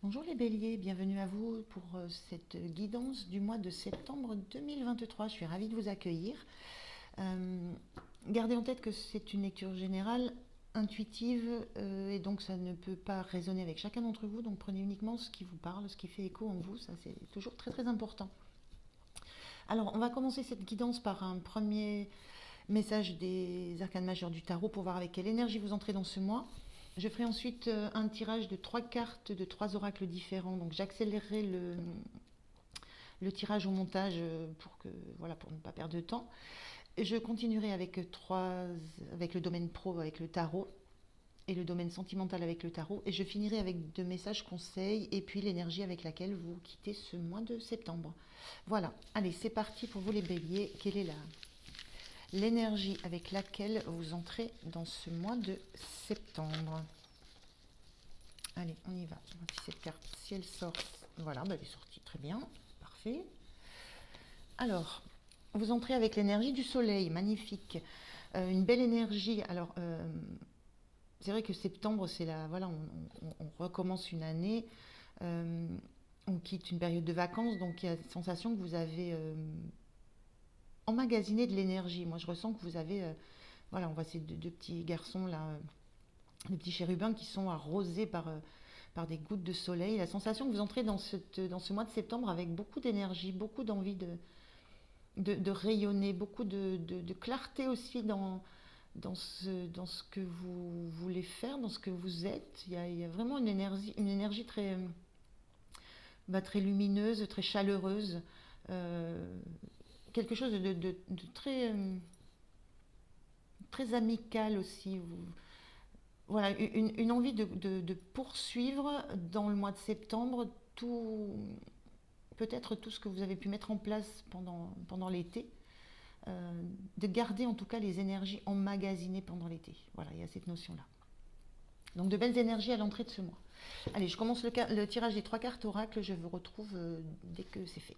Bonjour les béliers, bienvenue à vous pour cette guidance du mois de septembre 2023. Je suis ravie de vous accueillir. Gardez en tête que c'est une lecture générale, intuitive, et donc ça ne peut pas résonner avec chacun d'entre vous. Donc prenez uniquement ce qui vous parle, ce qui fait écho en vous, ça c'est toujours très très important. Alors on va commencer cette guidance par un premier message des arcanes majeures du tarot pour voir avec quelle énergie vous entrez dans ce mois. Je ferai ensuite un tirage de 3 cartes de 3 oracles différents. Donc j'accélérerai le tirage au montage pour ne pas perdre de temps. Je continuerai avec le domaine pro avec le tarot et le domaine sentimental avec le tarot. Et je finirai avec 2 messages conseils et puis l'énergie avec laquelle vous quittez ce mois de septembre. Voilà, allez, c'est parti pour vous les béliers. Quelle est l'énergie avec laquelle vous entrez dans ce mois de septembre? Allez, on y va. Si cette carte, si elle sort, voilà, elle est sortie, très bien, parfait. Alors, vous entrez avec l'énergie du soleil, magnifique. Une belle énergie. Alors, c'est vrai que septembre, c'est la, voilà, on recommence une année. Euh, on quitte une période de vacances, donc il y a la sensation que vous avez emmagasiné de l'énergie. Moi, je ressens que vous avez, voilà, on voit ces deux petits garçons là, des petits chérubins qui sont arrosés par des gouttes de soleil. La sensation que vous entrez dans ce mois de septembre avec beaucoup d'énergie, beaucoup d'envie de rayonner, beaucoup de clarté aussi dans ce que vous voulez faire, dans ce que vous êtes. Il y a vraiment une énergie très, très lumineuse, très chaleureuse. euh, Quelque chose de très, très amical aussi. Voilà, une envie de poursuivre dans le mois de septembre peut-être tout ce que vous avez pu mettre en place pendant l'été, de garder en tout cas les énergies emmagasinées pendant l'été. Voilà, il y a cette notion-là. Donc de belles énergies à l'entrée de ce mois. Allez, je commence le tirage des 3 cartes oracles, je vous retrouve dès que c'est fait.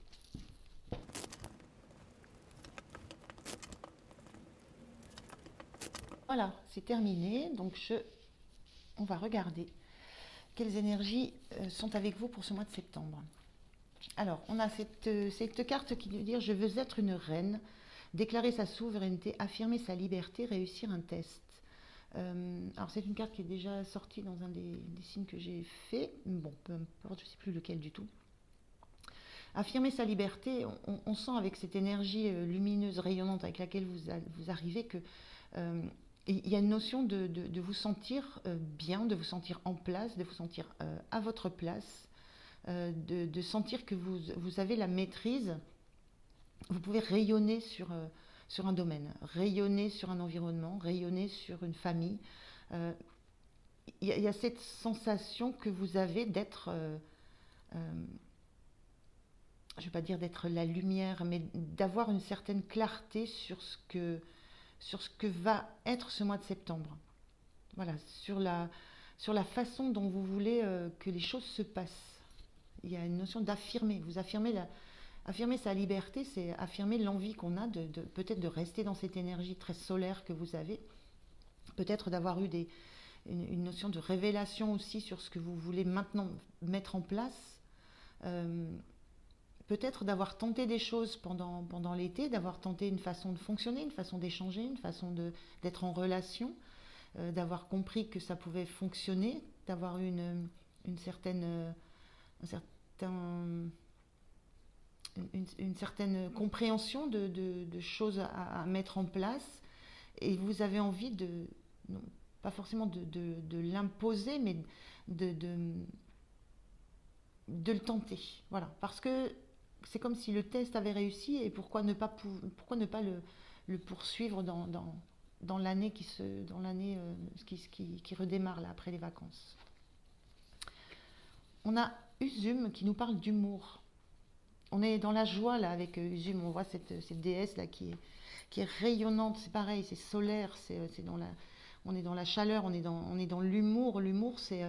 Voilà, c'est terminé, donc on va regarder quelles énergies sont avec vous pour ce mois de septembre. Alors, on a cette carte qui veut dire je veux être une reine, déclarer sa souveraineté, affirmer sa liberté, réussir un test. Alors, c'est une carte qui est déjà sortie dans un des signes que j'ai fait. Bon, peu importe, je ne sais plus lequel du tout. Affirmer sa liberté, on sent avec cette énergie lumineuse, rayonnante avec laquelle vous arrivez que il y a une notion de vous sentir bien, de vous sentir en place, de vous sentir à votre place, de sentir que vous avez la maîtrise. Vous pouvez rayonner sur un domaine, rayonner sur un environnement, rayonner sur une famille. Euh, y a cette sensation que vous avez d'être, je ne vais pas dire d'être la lumière, mais d'avoir une certaine clarté sur ce que va être ce mois de septembre. Voilà, sur la façon dont vous voulez que les choses se passent. Il y a une notion d'affirmer. Vous affirmer sa liberté, c'est affirmer l'envie qu'on a peut-être de rester dans cette énergie très solaire que vous avez, peut-être d'avoir eu une notion de révélation aussi sur ce que vous voulez maintenant mettre en place. Euh, Peut-être d'avoir tenté des choses pendant l'été, d'avoir tenté une façon de fonctionner, une façon d'échanger, une façon d'être en relation, d'avoir compris que ça pouvait fonctionner, d'avoir une certaine, un certain, une certaine compréhension de choses à mettre en place. Et vous avez envie non, pas forcément de l'imposer, mais de, de, de le tenter. Voilà. Parce que c'est comme si le test avait réussi et pourquoi ne pas le poursuivre dans l'année qui redémarre là, après les vacances. On a Uzum qui nous parle d'humour. On est dans la joie là avec Uzum, on voit cette déesse là qui est rayonnante, c'est pareil, c'est solaire, on est dans la chaleur, on est dans l'humour. L'humour, c'est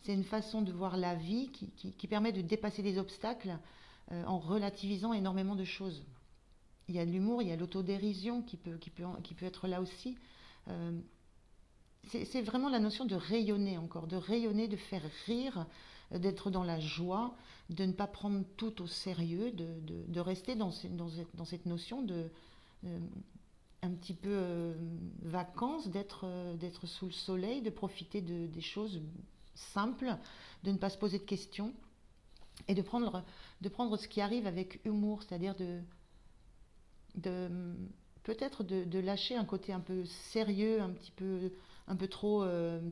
une façon de voir la vie qui permet de dépasser des obstacles en relativisant énormément de choses. Il y a l'humour, il y a l'autodérision qui peut être là aussi. Euh, c'est vraiment la notion de rayonner encore, de rayonner, de faire rire, d'être dans la joie, de ne pas prendre tout au sérieux, de rester dans cette notion de euh, un petit peu vacances, d'être sous le soleil, de profiter des choses simples, de ne pas se poser de questions et de prendre ce qui arrive avec humour, c'est-à-dire de peut-être de lâcher un côté un peu sérieux, un peu trop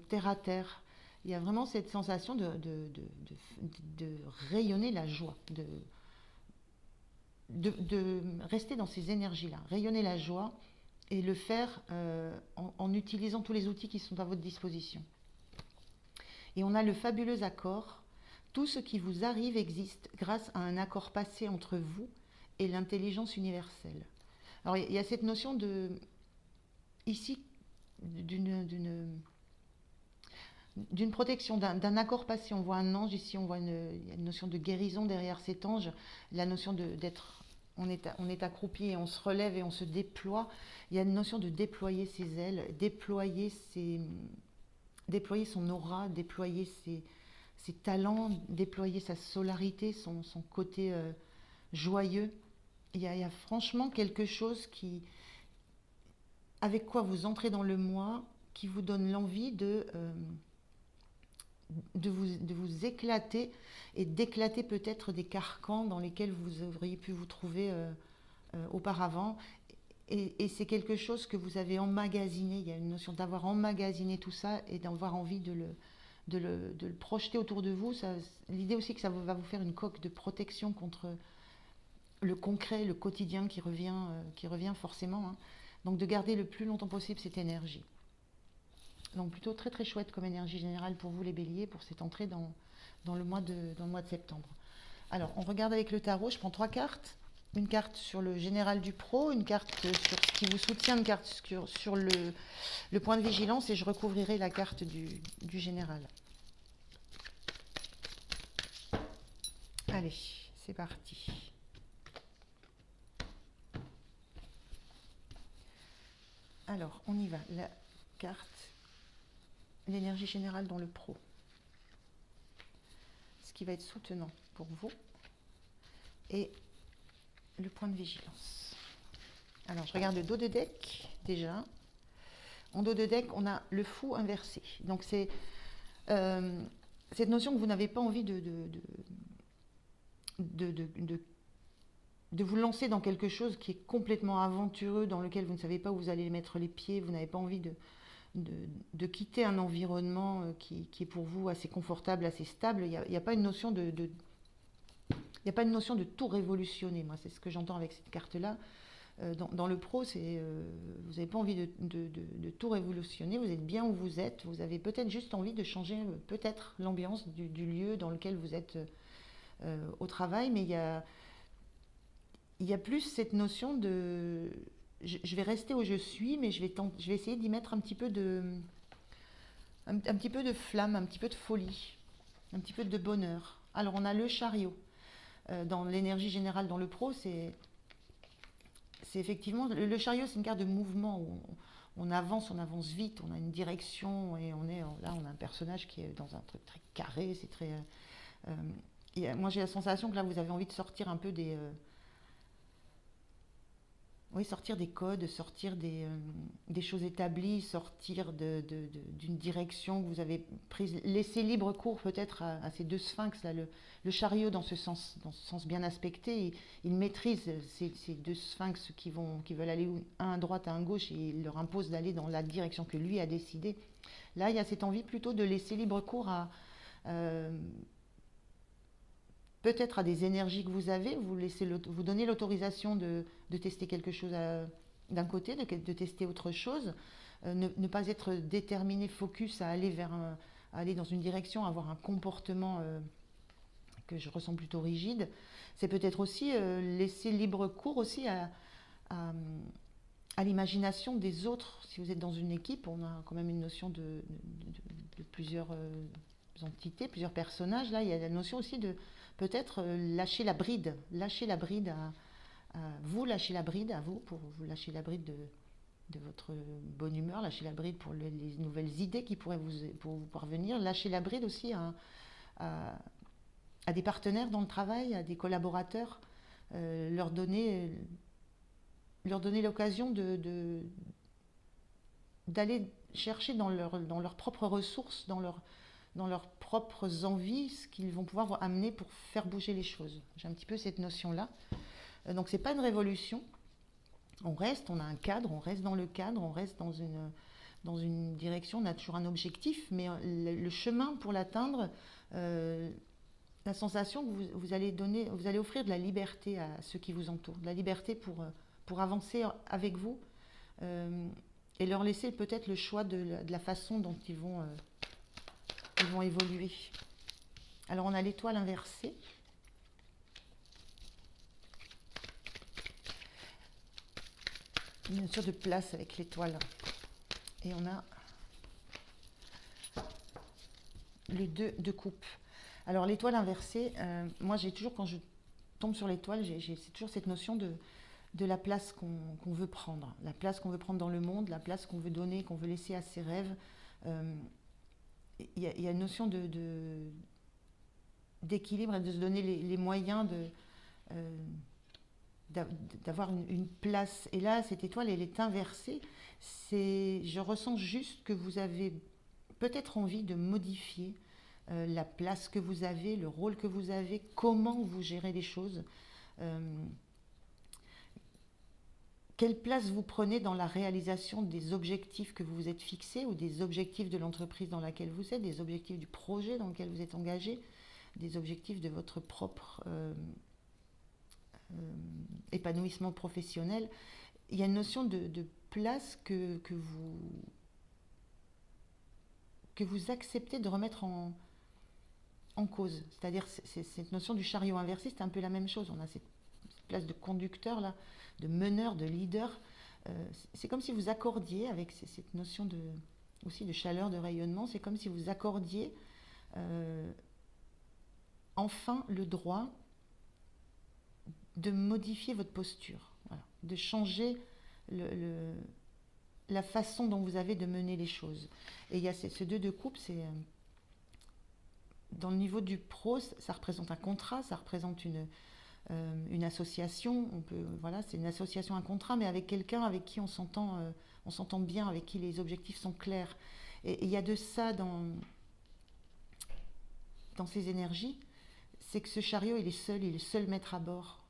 terre à terre. Il y a vraiment cette sensation de rayonner la joie, de rester dans ces énergies-là, rayonner la joie et le faire en utilisant tous les outils qui sont à votre disposition. Et on a le fabuleux accord. Tout ce qui vous arrive existe grâce à un accord passé entre vous et l'intelligence universelle. Alors il y a cette notion ici d'une protection, d'un accord passé. On voit un ange ici, il y a une notion de guérison derrière cet ange, la notion d'être, on est accroupi et on se relève et on se déploie. Il y a une notion de déployer ses ailes, déployer son aura, déployer ses talents, déployer sa solarité, son côté joyeux. Il y a franchement quelque chose avec quoi vous entrez dans le mois, qui vous donne l'envie de vous éclater et d'éclater peut-être des carcans dans lesquels vous auriez pu vous trouver auparavant. Et c'est quelque chose que vous avez emmagasiné. Il y a une notion d'avoir emmagasiné tout ça et d'avoir envie de le projeter autour de vous. L'idée aussi que ça va vous faire une coque de protection contre le concret, le quotidien qui revient forcément. Hein. Donc de garder le plus longtemps possible cette énergie. Donc plutôt très très chouette comme énergie générale pour vous les béliers, pour cette entrée dans le mois de septembre. Alors on regarde avec le tarot, je prends 3 cartes. Une carte sur le général du pro, une carte sur ce qui vous soutient, une carte sur le point de vigilance et je recouvrirai la carte du général. Allez, c'est parti. Alors, on y va. La carte, l'énergie générale dans le pro. Ce qui va être soutenant pour vous. Et le point de vigilance. Alors, je regarde le dos de deck, déjà. En dos de deck, on a le fou inversé. Donc, c'est cette notion que vous n'avez pas envie de vous lancer dans quelque chose qui est complètement aventureux, dans lequel vous ne savez pas où vous allez mettre les pieds, vous n'avez pas envie de quitter un environnement qui est pour vous assez confortable, assez stable. Il n'y a pas une notion il n'y a pas une notion de tout révolutionner. Moi, c'est ce que j'entends avec cette carte-là. Dans le pro, vous n'avez pas envie de tout révolutionner. Vous êtes bien où vous êtes. Vous avez peut-être juste envie de changer peut-être l'ambiance du lieu dans lequel vous êtes au travail. Mais il y a plus cette notion de... Je vais rester où je suis, mais je vais essayer d'y mettre un petit peu un petit peu de flamme, un petit peu de folie, un petit peu de bonheur. Alors, on a le chariot. Dans l'énergie générale, dans le pro, c'est effectivement... Le chariot, c'est une carte de mouvement où on avance vite, on a une direction et là, on a un personnage qui est dans un truc très carré, c'est très... moi, j'ai la sensation que là, vous avez envie de sortir un peu sortir des codes, sortir des choses établies, sortir d'une direction que vous avez prise, laisser libre cours peut-être à ces deux sphinx là, le chariot dans ce sens bien aspecté, il maîtrise ces deux sphinx qui veulent aller un à droite, un à gauche, et il leur impose d'aller dans la direction que lui a décidé. Là, il y a cette envie plutôt de laisser libre cours à peut-être à des énergies que vous avez, vous donnez l'autorisation de tester quelque chose d'un côté, de tester autre chose, ne pas être déterminé, focus à aller aller dans une direction, avoir un comportement que je ressens plutôt rigide. C'est peut-être aussi laisser libre cours aussi à l'imagination des autres. Si vous êtes dans une équipe, on a quand même une notion de plusieurs entités, plusieurs personnages. Là, il y a la notion aussi de peut-être lâcher la bride à vous, lâcher la bride à vous, pour vous lâcher la bride de votre bonne humeur, lâcher la bride pour les nouvelles idées qui pourraient vous parvenir, lâcher la bride aussi à, à des partenaires dans le travail, à des collaborateurs, leur donner l'occasion d'aller chercher dans leurs propres ressources, dans leurs propres envies, ce qu'ils vont pouvoir amener pour faire bouger les choses. J'ai un petit peu cette notion-là. Donc c'est pas une révolution. On a un cadre, on reste dans le cadre, on reste dans une direction, on a toujours un objectif, mais le chemin pour l'atteindre, la sensation que vous allez offrir de la liberté à ceux qui vous entourent, de la liberté pour avancer avec vous, et leur laisser peut-être le choix de la façon dont ils vont évoluer. Alors on a l'étoile inversée. Une notion de place avec l'étoile. Et on a le 2 de coupe. Alors l'étoile inversée, moi j'ai toujours, quand je tombe sur l'étoile, c'est toujours cette notion de la place qu'on veut prendre. La place qu'on veut prendre dans le monde, la place qu'on veut donner, qu'on veut laisser à ses rêves. Il y a une notion d'équilibre et de se donner les moyens d'avoir une place. Et là, cette étoile, elle est inversée. Je ressens juste que vous avez peut-être envie de modifier la place que vous avez, le rôle que vous avez, comment vous gérez les choses, quelle place vous prenez dans la réalisation des objectifs que vous vous êtes fixés ou des objectifs de l'entreprise dans laquelle vous êtes, des objectifs du projet dans lequel vous êtes engagé, des objectifs de votre propre épanouissement professionnel. Il y a une notion de place que vous acceptez de remettre en cause. C'est-à-dire, cette notion du chariot inversé, c'est un peu la même chose. On a cette place de conducteur, là, de meneur, de leader. C'est comme si vous accordiez, avec cette notion aussi de chaleur, de rayonnement, c'est comme si vous accordiez enfin le droit de modifier votre posture, voilà, de changer la façon dont vous avez de mener les choses. Et il y a ce 2 de coupe, c'est dans le niveau du pro, ça représente un contrat, ça représente une association. Voilà, c'est une association, un contrat, mais avec quelqu'un avec qui on s'entend bien, avec qui les objectifs sont clairs. Et il y a de ça dans ces énergies, c'est que ce chariot, il est le seul maître à bord.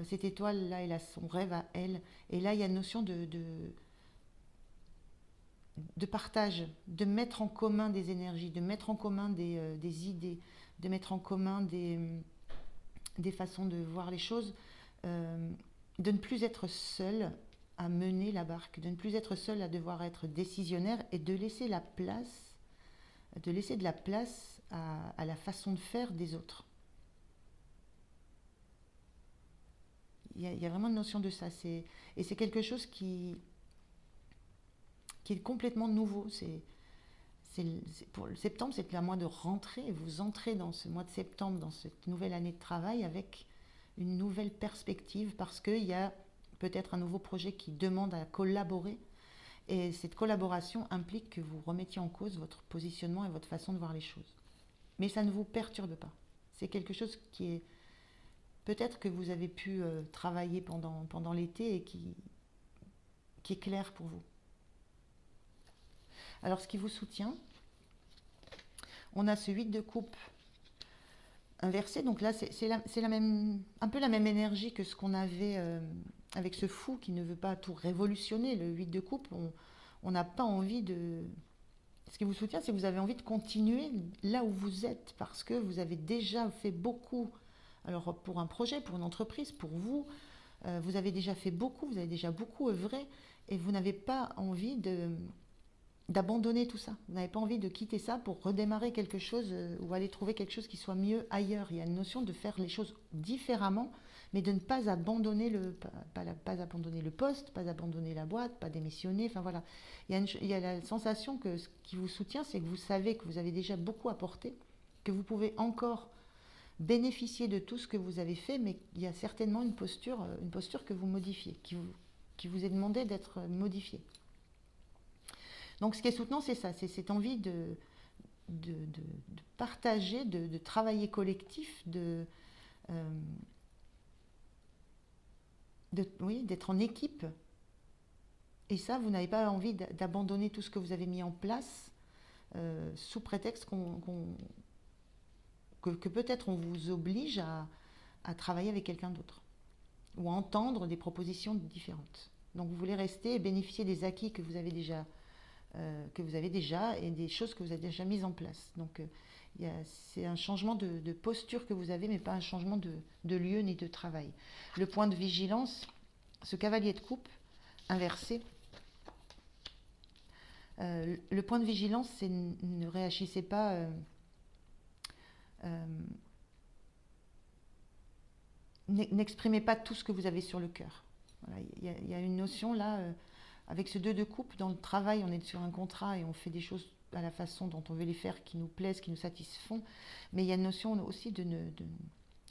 Cette étoile-là, elle a son rêve à elle. Et là, il y a une notion de partage, de mettre en commun des énergies, de mettre en commun des idées, de mettre en commun des façons de voir les choses, de ne plus être seul à mener la barque, de ne plus être seul à devoir être décisionnaire et de laisser de la place à la façon de faire des autres. Il y a vraiment une notion de ça. Et c'est quelque chose qui est complètement nouveau. Pour le septembre, c'est un mois de rentrée. Vous entrez dans ce mois de septembre, dans cette nouvelle année de travail, avec une nouvelle perspective, parce qu'il y a peut-être un nouveau projet qui demande à collaborer. Et cette collaboration implique que vous remettiez en cause votre positionnement et votre façon de voir les choses. Mais ça ne vous perturbe pas. C'est quelque chose qui est... Peut-être que vous avez pu travailler pendant l'été et qui est clair pour vous. Alors, ce qui vous soutient, on a ce 8 de coupe inversé. Donc là, c'est un peu la même énergie que ce qu'on avait avec ce fou qui ne veut pas tout révolutionner. Le 8 de coupe, on n'a pas envie de... Ce qui vous soutient, c'est que vous avez envie de continuer là où vous êtes, parce que vous avez déjà fait beaucoup. Alors pour un projet, pour une entreprise, pour vous, vous avez déjà fait beaucoup, vous avez déjà beaucoup œuvré, et vous n'avez pas envie d'abandonner tout ça. Vous n'avez pas envie de quitter ça pour redémarrer quelque chose ou aller trouver quelque chose qui soit mieux ailleurs. Il y a une notion de faire les choses différemment, mais de ne pas abandonner pas abandonner le poste, pas abandonner la boîte, pas démissionner. Enfin voilà, il y a la sensation que ce qui vous soutient, c'est que vous savez que vous avez déjà beaucoup apporté, que vous pouvez encore bénéficier de tout ce que vous avez fait, mais il y a certainement une posture que vous modifiez, qui vous est demandé d'être modifiée. Donc ce qui est soutenant, c'est ça, c'est cette envie de partager, de travailler collectif, euh, oui, d'être en équipe. Et ça, vous n'avez pas envie d'abandonner tout ce que vous avez mis en place sous prétexte que peut-être on vous oblige à travailler avec quelqu'un d'autre ou à entendre des propositions différentes. Donc vous voulez rester et bénéficier des acquis que vous avez déjà et des choses que vous avez déjà mises en place. Donc c'est un changement de posture que vous avez, mais pas un changement de lieu ni de travail. Le point de vigilance, ce cavalier de coupe inversé, le point de vigilance, c'est ne réagissez pas, n'exprimez pas tout ce que vous avez sur le cœur. Voilà, il y a une notion là, avec ce 2 de coupe, dans le travail, on est sur un contrat et on fait des choses à la façon dont on veut les faire, qui nous plaisent, qui nous satisfont. Mais il y a une notion aussi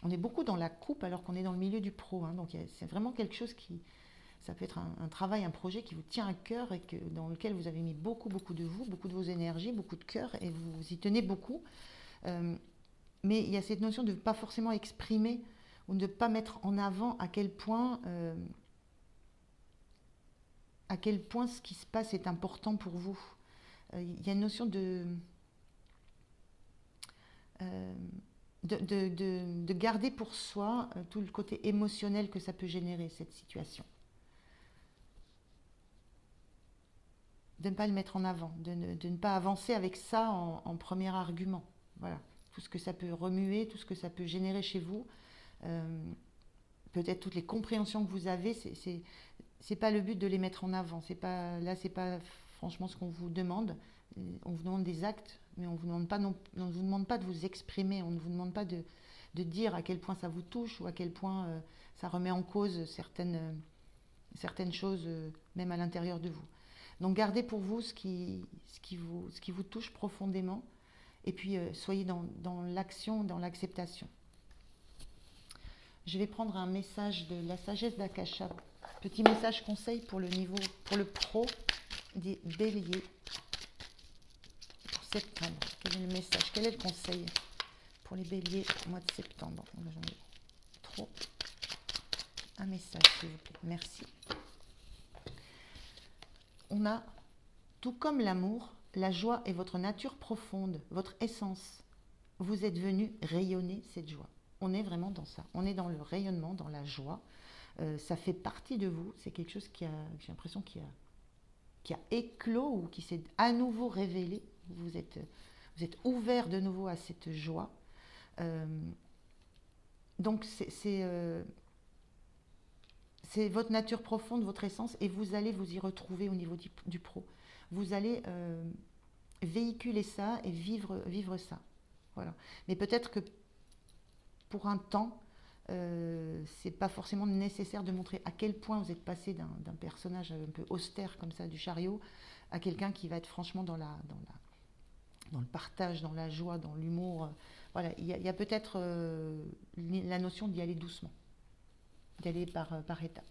on est beaucoup dans la coupe alors qu'on est dans le milieu du pro. Hein, donc c'est vraiment quelque chose ça peut être un travail, un projet qui vous tient à cœur et dans lequel vous avez mis beaucoup de vous, beaucoup de vos énergies, beaucoup de cœur et vous y tenez beaucoup. Mais il y a cette notion de ne pas forcément exprimer ou de ne pas mettre en avant à quel point ce qui se passe est important pour vous. Il y a une notion de garder pour soi tout le côté émotionnel que ça peut générer, cette situation. De ne pas le mettre en avant, de ne pas avancer avec ça en premier argument. Voilà, tout ce que ça peut remuer, tout ce que ça peut générer chez vous, peut-être toutes les compréhensions que vous avez, c'est pas le but de les mettre en avant. C'est pas franchement ce qu'on vous demande. On vous demande des actes, mais on vous demande vous demande pas de vous exprimer. On ne vous demande pas de dire à quel point ça vous touche ou à quel point ça remet en cause certaines choses, même à l'intérieur de vous. Donc gardez pour vous ce qui vous touche profondément et puis soyez dans l'action, dans l'acceptation. Je vais prendre un message de la sagesse d'Akasha. Petit message conseil pour le pro des béliers pour septembre. Quel est le message? Quel est le conseil pour les béliers au mois de septembre? J'en ai trop. Un message, s'il vous plaît. Merci. On a, tout comme l'amour, la joie est votre nature profonde, votre essence. Vous êtes venu rayonner cette joie. On est vraiment dans ça. On est dans le rayonnement, dans la joie. Ça fait partie de vous. C'est quelque chose j'ai l'impression qui a éclos ou qui s'est à nouveau révélé. Vous êtes ouvert de nouveau à cette joie. Donc c'est votre nature profonde, votre essence, et vous allez vous y retrouver au niveau du pro. Vous allez véhiculer ça et vivre ça. Voilà. Mais peut-être que pour un temps, c'est pas forcément nécessaire de montrer à quel point vous êtes passé d'un personnage un peu austère comme ça, du chariot, à quelqu'un qui va être franchement dans le partage, dans la joie, dans l'humour. Voilà, il y a peut-être la notion d'y aller doucement, d'y aller par étapes.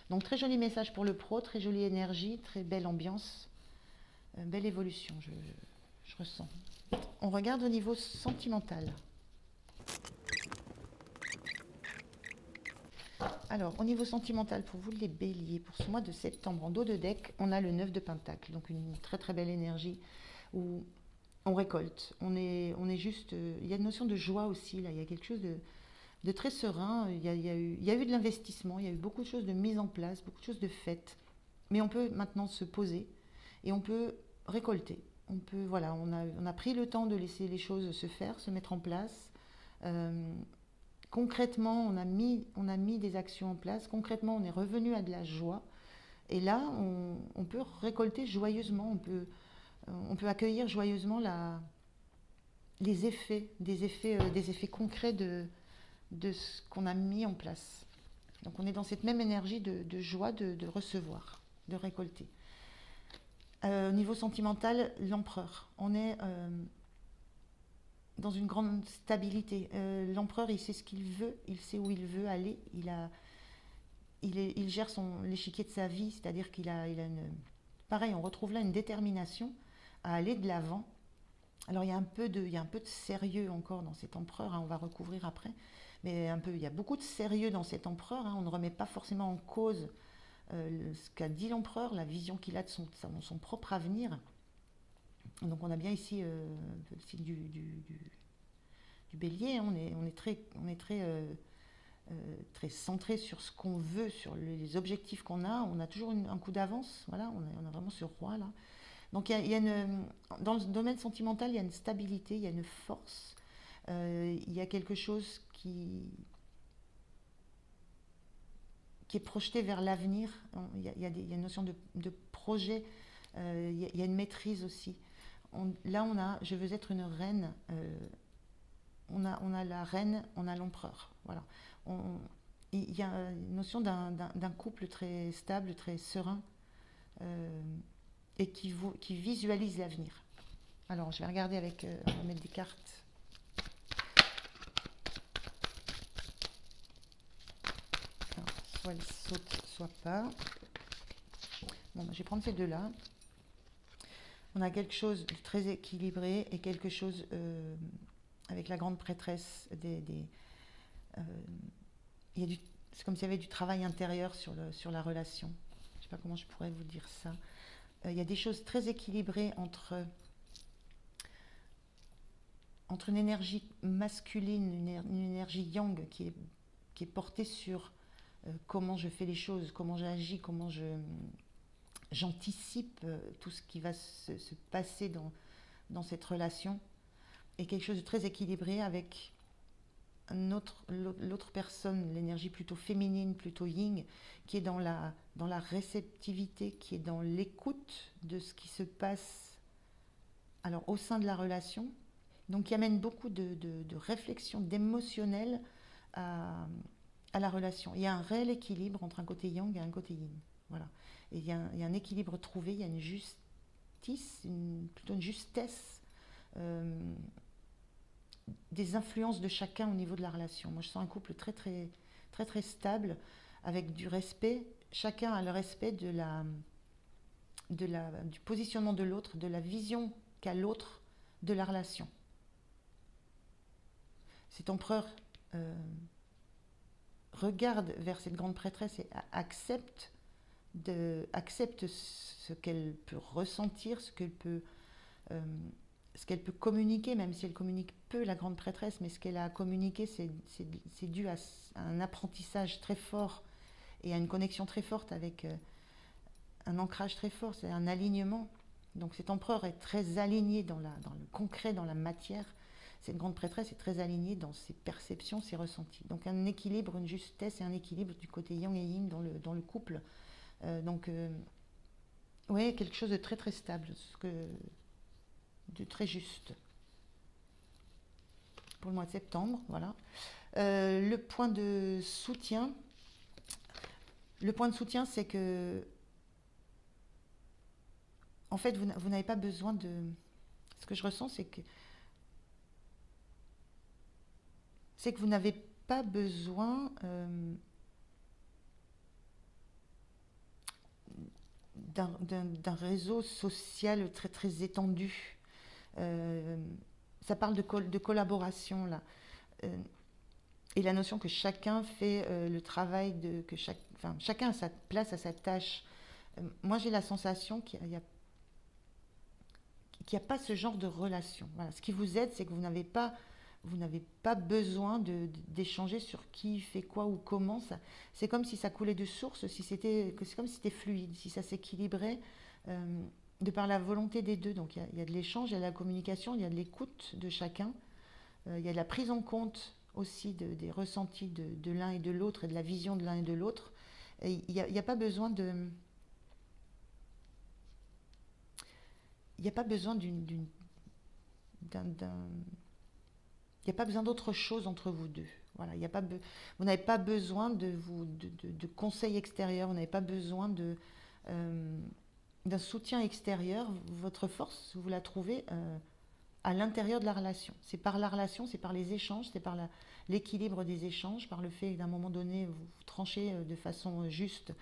Donc très joli message pour le pro, très jolie énergie, très belle ambiance, belle évolution, je ressens. On regarde au niveau sentimental. Alors, au niveau sentimental, pour vous les béliers, pour ce mois de septembre, en dos de deck, on a le 9 de Pentacle, donc une très très belle énergie où on récolte, on est juste, il y a une notion de joie aussi, là, il y a quelque chose de très serein, il y a eu de l'investissement, il y a eu beaucoup de choses de mise en place, beaucoup de choses de faites, mais on peut maintenant se poser et on peut récolter. Voilà, on a pris le temps de laisser les choses se faire, se mettre en place. Concrètement, on a mis des actions en place. Concrètement, on est revenu à de la joie. Et là, on peut récolter joyeusement, on peut accueillir joyeusement des effets concrets de ce qu'on a mis en place. Donc on est dans cette même énergie de joie de recevoir, de récolter. Au niveau sentimental, l'empereur. On est dans une grande stabilité. L'empereur, il sait ce qu'il veut, il sait où il veut aller, il gère l'échiquier de sa vie, c'est-à-dire qu'il a pareil, on retrouve là une détermination à aller de l'avant, Alors il y a un peu de sérieux encore dans cet empereur, hein, on va recouvrir après, mais il y a beaucoup de sérieux dans cet empereur, hein, on ne remet pas forcément en cause ce qu'a dit l'empereur, la vision qu'il a de son propre avenir. Donc on a bien ici le signe du bélier, hein, on est très centré sur ce qu'on veut, sur les objectifs qu'on a. On a toujours un coup d'avance, voilà, on a vraiment ce roi là. Donc dans le domaine sentimental, il y a une stabilité, il y a une force, il y a quelque chose qui est projeté vers l'avenir. Il y a une notion de projet, il y a une maîtrise aussi. Là, je veux être une reine. On a la reine, on a l'empereur. Voilà. On- il y a une notion d'un couple très stable, très serein, euh, et qui visualise l'avenir. Alors, je vais regarder on va mettre des cartes. Alors, soit elles sautent, soit pas. Bon, je vais prendre ces deux-là. On a quelque chose de très équilibré et quelque chose avec la grande prêtresse. Euh, c'est comme s'il y avait du travail intérieur sur la relation. Je ne sais pas comment je pourrais vous dire ça. Il y a des choses très équilibrées entre une énergie masculine, une énergie yang qui est portée sur comment je fais les choses, comment j'agis, j'anticipe tout ce qui va se passer dans cette relation, et quelque chose de très équilibré avec l'autre personne, l'énergie plutôt féminine, plutôt yin, qui est dans la réceptivité, qui est dans l'écoute de ce qui se passe alors au sein de la relation, donc qui amène beaucoup de réflexion, d'émotionnel à la relation. Il y a un réel équilibre entre un côté yang et un côté yin. Voilà. Et il y a un équilibre trouvé, il y a une justice, plutôt une justesse des influences de chacun au niveau de la relation. Moi, je sens un couple très, très, très, très stable, avec du respect. Chacun a le respect du positionnement de l'autre, de la vision qu'a l'autre de la relation. Cet empereur regarde vers cette grande prêtresse et accepte ce qu'elle peut ressentir, euh, ce qu'elle peut communiquer, même si elle communique peu, la grande prêtresse, mais ce qu'elle a à communiquer, c'est dû à un apprentissage très fort et à une connexion très forte avec un ancrage très fort, c'est un alignement. Donc cet empereur est très aligné dans le concret, dans la matière. Cette grande prêtresse est très alignée dans ses perceptions, ses ressentis. Donc un équilibre, une justesse et un équilibre du côté yang et yin dans le couple. Oui, quelque chose de très très stable, de très juste pour le mois de septembre. Voilà. Le point de soutien, c'est que, en fait, vous n'avez pas besoin de. Ce que je ressens, c'est que vous n'avez pas besoin d'un réseau social très très étendu. Euh, Ça parle de collaboration là. Euh, et la notion que chacun fait le travail, enfin, chacun a sa place, à sa tâche. Moi, j'ai la sensation qu'il n'y a pas ce genre de relation. Voilà. Ce qui vous aide, c'est que vous n'avez pas besoin d'échanger sur qui fait quoi ou comment. C'est comme si ça coulait de source, c'est comme si c'était fluide, si ça s'équilibrait de par la volonté des deux. Donc il y a de l'échange, il y a de la communication, il y a de l'écoute de chacun, il y a de la prise en compte aussi des ressentis de l'un et de l'autre et de la vision de l'un et de l'autre. Et il n'y a pas besoin il n'y a pas besoin d'un, il n'y a pas besoin d'autre chose entre vous deux. Voilà, vous n'avez pas besoin de conseils extérieurs, vous n'avez pas besoin euh, d'un soutien extérieur. Votre force, vous la trouvez à l'intérieur de la relation. C'est par la relation, c'est par les échanges, c'est par l'équilibre des échanges, par le fait qu'à un moment donné, vous tranchez de façon juste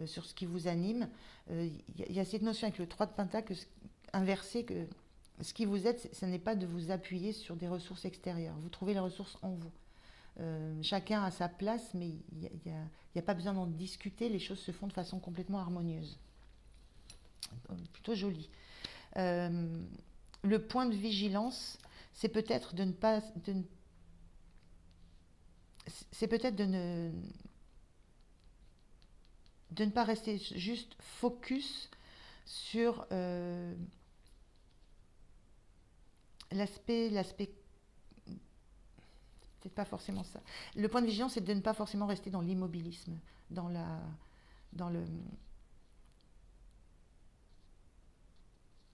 sur ce qui vous anime. Il y a cette notion avec le 3 de Pentacle inversé ce qui vous aide, ce n'est pas de vous appuyer sur des ressources extérieures. Vous trouvez les ressources en vous. Chacun a sa place, mais il n'y a pas besoin d'en discuter. Les choses se font de façon complètement harmonieuse. Plutôt jolie. Le point de vigilance, c'est peut-être de ne pas... c'est peut-être de ne pas rester juste focus sur l'aspect, peut-être pas forcément ça. Le point de vigilance, c'est de ne pas forcément rester dans l'immobilisme, dans le.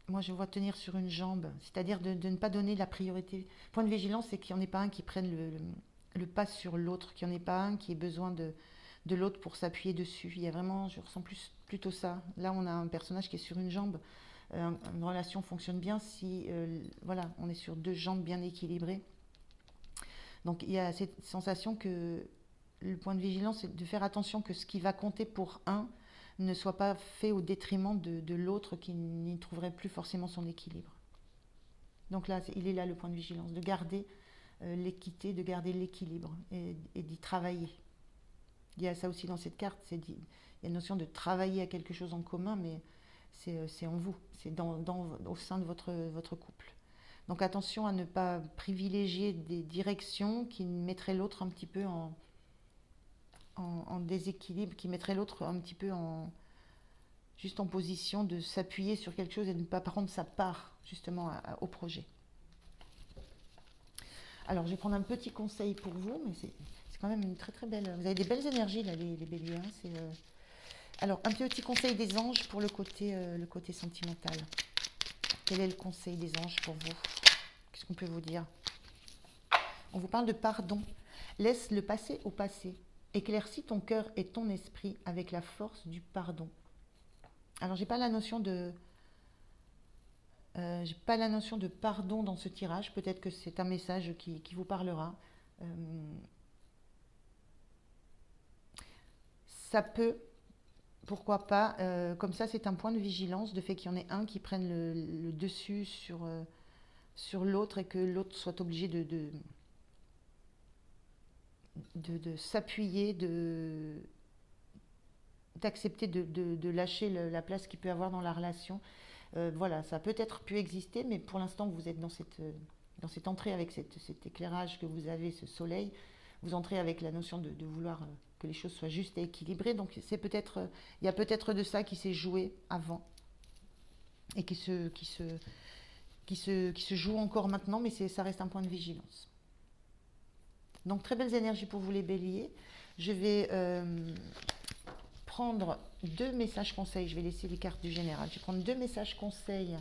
Moi, je vois tenir sur une jambe, c'est-à-dire de ne pas donner la priorité. Point de vigilance, c'est qu'il n'y en ait pas un qui prenne le pas sur l'autre, qu'il n'y en ait pas un qui ait besoin de l'autre pour s'appuyer dessus. Il y a vraiment, je ressens plutôt ça. Là, on a un personnage qui est sur une jambe. Une relation fonctionne bien si voilà, on est sur deux jambes bien équilibrées. Donc il y a cette sensation que le point de vigilance, c'est de faire attention que ce qui va compter pour un ne soit pas fait au détriment de l'autre qui n'y trouverait plus forcément son équilibre. Donc là, il est là le point de vigilance, de garder l'équité, de garder l'équilibre et d'y travailler. Il y a ça aussi dans cette carte, il y a une notion de travailler à quelque chose en commun, mais c'est en vous, c'est au sein de votre couple. Donc attention à ne pas privilégier des directions qui mettraient l'autre un petit peu en déséquilibre, qui mettraient l'autre un petit peu juste en position de s'appuyer sur quelque chose et de ne pas prendre sa part justement au projet. Alors je vais prendre un petit conseil pour vous, mais c'est quand même une très très belle... Vous avez des belles énergies là les béliers. Alors un petit conseil des anges pour le côté sentimental. Quel est le conseil des anges pour vous? Qu'est-ce qu'on peut vous dire? On vous parle de pardon. Laisse le passé au passé. Éclaircis ton cœur et ton esprit avec la force du pardon. Alors, j'ai pas la notion de pardon dans ce tirage. Peut-être que c'est un message qui vous parlera. Ça peut, pourquoi pas, comme ça, c'est un point de vigilance, de fait qu'il y en ait un qui prenne le dessus sur l'autre et que l'autre soit obligé de s'appuyer, d'accepter de lâcher la place qu'il peut avoir dans la relation. Voilà, ça a peut-être pu exister, mais pour l'instant, vous êtes dans cette entrée avec cet éclairage que vous avez, ce soleil. Vous entrez avec la notion de vouloir que les choses soient justes et équilibrées. Donc, il y a peut-être de ça qui s'est joué avant et qui se joue encore maintenant, mais ça reste un point de vigilance. Donc, très belles énergies pour vous les béliers. Je vais prendre 2 messages conseils. Je vais laisser les cartes du général. Je vais prendre 2 messages conseils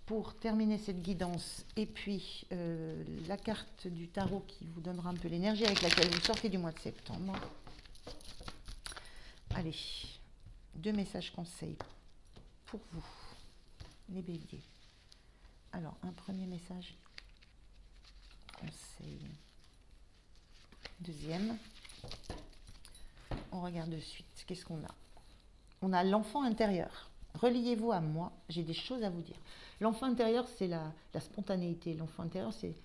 pour terminer cette guidance. Et puis, la carte du tarot qui vous donnera un peu l'énergie avec laquelle vous sortez du mois de septembre. Allez, 2 messages conseils pour vous, les béliers. Alors, un premier message conseil. Deuxième. On regarde de suite. Qu'est-ce qu'on a? On a l'enfant intérieur. Reliez-vous à moi, j'ai des choses à vous dire. L'enfant intérieur, c'est la spontanéité. L'enfant intérieur, c'est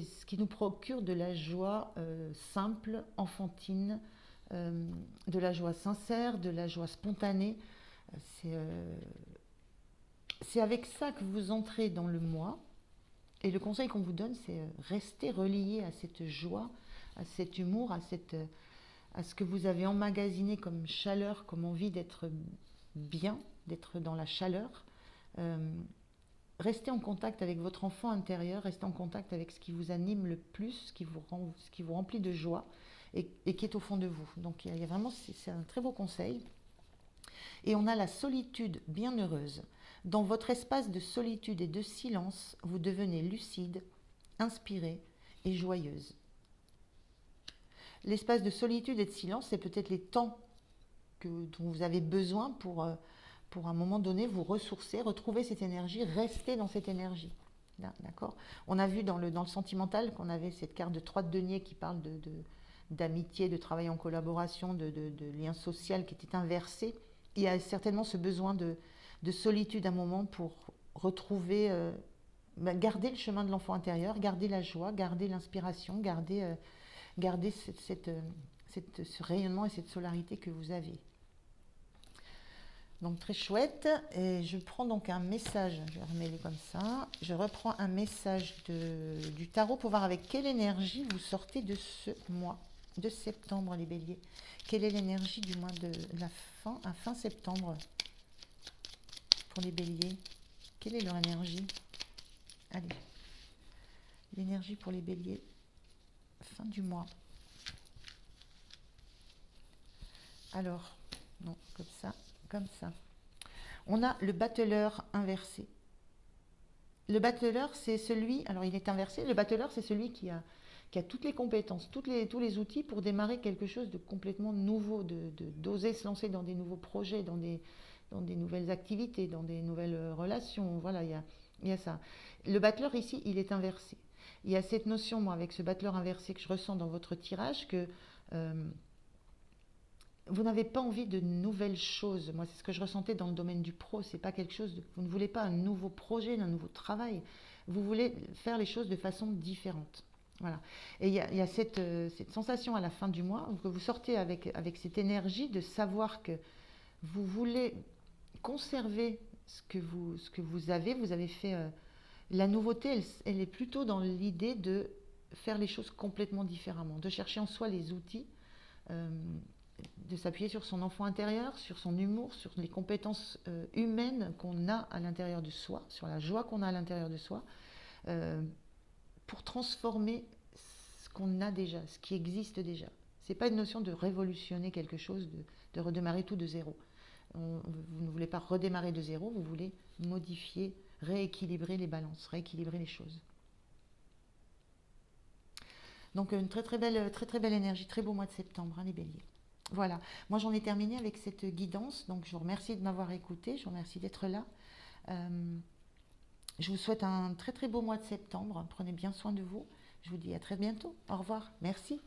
ce qui nous procure de la joie simple, enfantine, de la joie sincère, de la joie spontanée. C'est avec ça que vous entrez dans le mois. Et le conseil qu'on vous donne, c'est rester relié à cette joie, à cet humour, à ce que vous avez emmagasiné comme chaleur, comme envie d'être bien, d'être dans la chaleur. Restez en contact avec votre enfant intérieur, restez en contact avec ce qui vous anime le plus, ce qui vous remplit de joie et qui est au fond de vous. Donc il y a vraiment, c'est un très beau conseil. Et on a la solitude bienheureuse. Dans votre espace de solitude et de silence, vous devenez lucide, inspirée et joyeuse. L'espace de solitude et de silence, c'est peut-être les temps dont vous avez besoin pour un moment donné vous ressourcer, retrouver cette énergie, rester dans cette énergie. D'accord ? On a vu dans le sentimental qu'on avait cette carte de 3 de denier qui parle d'amitié, de travail en collaboration, de lien social qui était inversé. Il y a certainement ce besoin de solitude à un moment pour retrouver, garder le chemin de l'enfant intérieur, garder la joie, garder l'inspiration, garder ce rayonnement et cette solarité que vous avez. Donc très chouette. Et je prends donc un message, je vais remettre comme ça. Je reprends un message du tarot pour voir avec quelle énergie vous sortez de ce mois de septembre, les béliers. Quelle est l'énergie du mois de la fin septembre pour les béliers? Quelle est leur énergie? Allez, l'énergie pour les béliers, fin du mois. Alors, non, comme ça. On a le battleur inversé. Le battleur, c'est celui, alors il est inversé, le battleur, c'est celui qui a toutes les compétences, tous les outils pour démarrer quelque chose de complètement nouveau, d'oser se lancer dans des nouveaux projets, dans des nouvelles activités, dans des nouvelles relations. Voilà, il y a ça. Le battleur ici, il est inversé. Il y a cette notion, moi, avec ce battleur inversé que je ressens dans votre tirage, que vous n'avez pas envie de nouvelles choses. Moi, c'est ce que je ressentais dans le domaine du pro. C'est pas quelque chose vous ne voulez pas un nouveau projet, un nouveau travail. Vous voulez faire les choses de façon différente. Voilà. Et il y a cette sensation à la fin du mois que vous sortez avec cette énergie de savoir que vous voulez conserver ce que vous avez. Vous avez fait la nouveauté, elle est plutôt dans l'idée de faire les choses complètement différemment, de chercher en soi les outils, de s'appuyer sur son enfant intérieur, sur son humour, sur les compétences humaines qu'on a à l'intérieur de soi, sur la joie qu'on a à l'intérieur de soi, pour transformer ce qu'on a déjà, ce qui existe déjà. Ce n'est pas une notion de révolutionner quelque chose, de redémarrer tout de zéro. Vous ne voulez pas redémarrer de zéro, vous voulez modifier, rééquilibrer les balances, rééquilibrer les choses. Donc une très très belle énergie, très beau mois de septembre, hein, les béliers. Voilà, moi j'en ai terminé avec cette guidance, donc je vous remercie de m'avoir écouté, je vous remercie d'être là. Je vous souhaite un très très beau mois de septembre, prenez bien soin de vous, je vous dis à très bientôt, au revoir, merci.